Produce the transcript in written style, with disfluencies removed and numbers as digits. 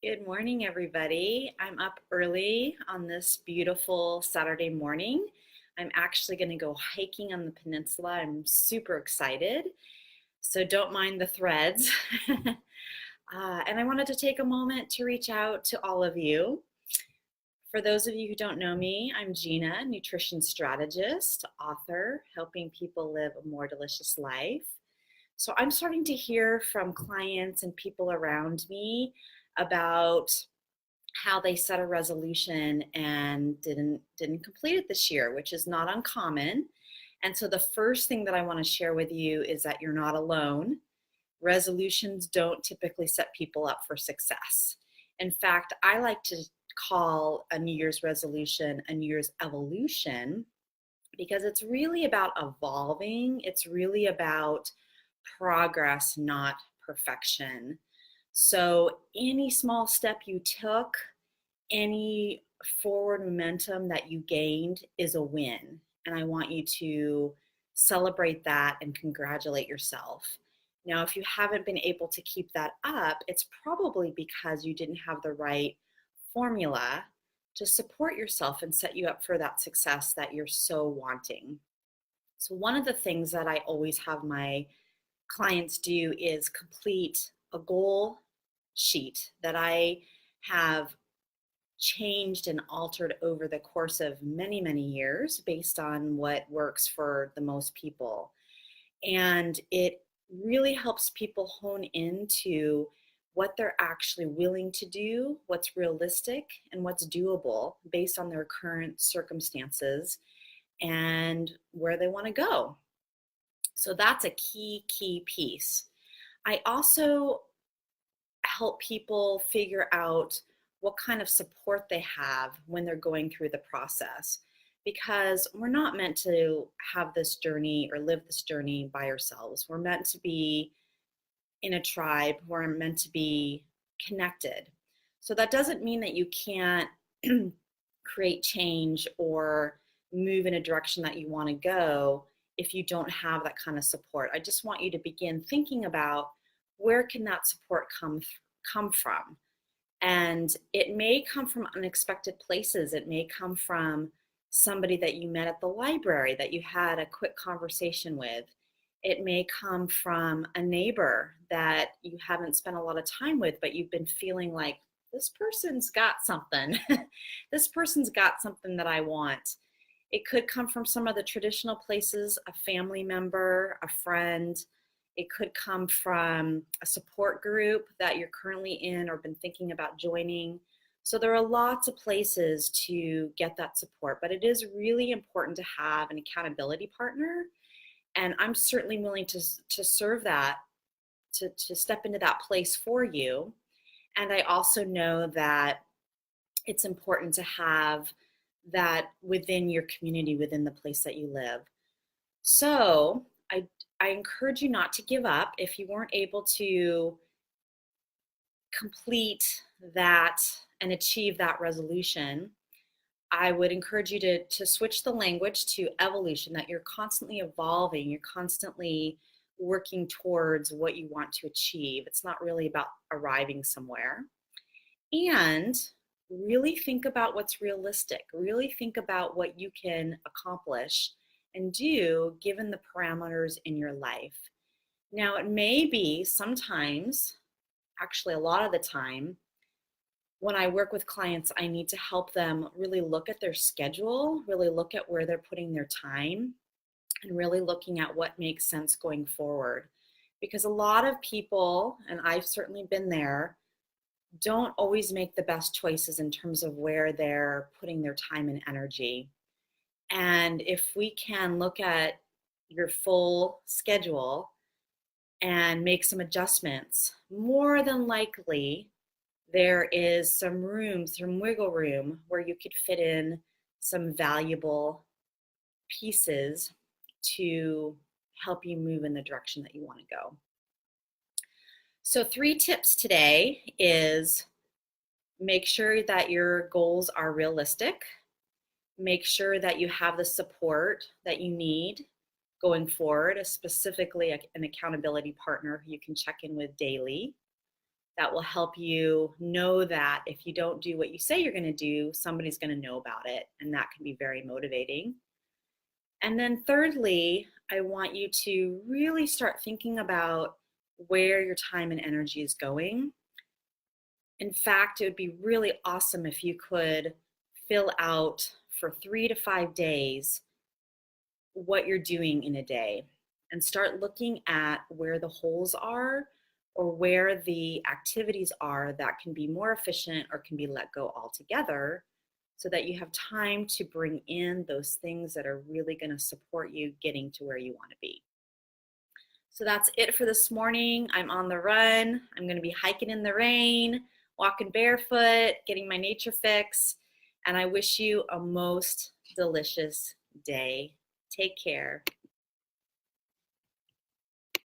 Good morning, everybody. I'm up early on this beautiful Saturday morning. I'm actually going to go hiking on the peninsula. I'm super excited, so don't mind the threads. And I wanted to take a moment to reach out to all of you. For those of you who don't know me, I'm Gina, nutrition strategist, author, helping people live a more delicious life. So I'm starting to hear from clients and people around me about how they set a resolution and didn't complete it this year, which is not uncommon. And so the first thing that I want to share with you is that you're not alone. Resolutions don't typically set people up for success. In fact, I like to call a New Year's resolution a New Year's evolution because it's really about evolving. It's really about progress, not perfection. So any small step you took, any forward momentum that you gained is a win. And I want you to celebrate that and congratulate yourself. Now, if you haven't been able to keep that up, it's probably because you didn't have the right formula to support yourself and set you up for that success that you're so wanting. So, one of the things that I always have my clients do is complete a goal sheet that I have changed and altered over the course of many, many years based on what works for the most people. And it really helps people hone into what they're actually willing to do, what's realistic, and what's doable based on their current circumstances and where they want to go. So that's a key piece. I also help people figure out what kind of support they have when they're going through the process, because we're not meant to have this journey or live this journey by ourselves. We're meant to be in a tribe, we're meant to be connected. So that doesn't mean that you can't create change or move in a direction that you want to go if you don't have that kind of support. I just want you to begin thinking about where can that support come from. And it may come from unexpected places. It may come from somebody that you met at the library that you had a quick conversation with. It may come from a neighbor that you haven't spent a lot of time with, but you've been feeling like this person's got something. This person's got something that I want. It could come from some of the traditional places, a family member, a friend. It could come from a support group that you're currently in or been thinking about joining. So there are lots of places to get that support, but it is really important to have an accountability partner. And I'm certainly willing to serve that, to step into that place for you. And I also know that it's important to have that within your community, within the place that you live. So I encourage you not to give up. If you weren't able to complete that and achieve that resolution, I would encourage you to switch the language to evolution, that you're constantly evolving, you're constantly working towards what you want to achieve. It's not really about arriving somewhere. And really think about what's realistic. Really think about what you can accomplish and do given the parameters in your life. Now, it may be sometimes, actually a lot of the time, when I work with clients, I need to help them really look at their schedule, really look at where they're putting their time, and really looking at what makes sense going forward. Because a lot of people, and I've certainly been there, don't always make the best choices in terms of where they're putting their time and energy. And if we can look at your full schedule and make some adjustments, more than likely there is some room, some wiggle room where you could fit in some valuable pieces to help you move in the direction that you want to go. So 3 tips today is make sure that your goals are realistic. Make sure that you have the support that you need going forward, specifically an accountability partner who you can check in with daily. that will help you know that if you don't do what you say you're going to do, somebody's going to know about it. And that can be very motivating. And then, thirdly, I want you to really start thinking about where your time and energy is going. In fact, it would be really awesome if you could fill out for 3 to 5 days what you're doing in a day and start looking at where the holes are or where the activities are that can be more efficient or can be let go altogether, so that you have time to bring in those things that are really going to support you getting to where you want to be. So that's it for this morning. I'm on the run. I'm going to be hiking in the rain, walking barefoot, getting my nature fix, and I wish you a most delicious day. Take care.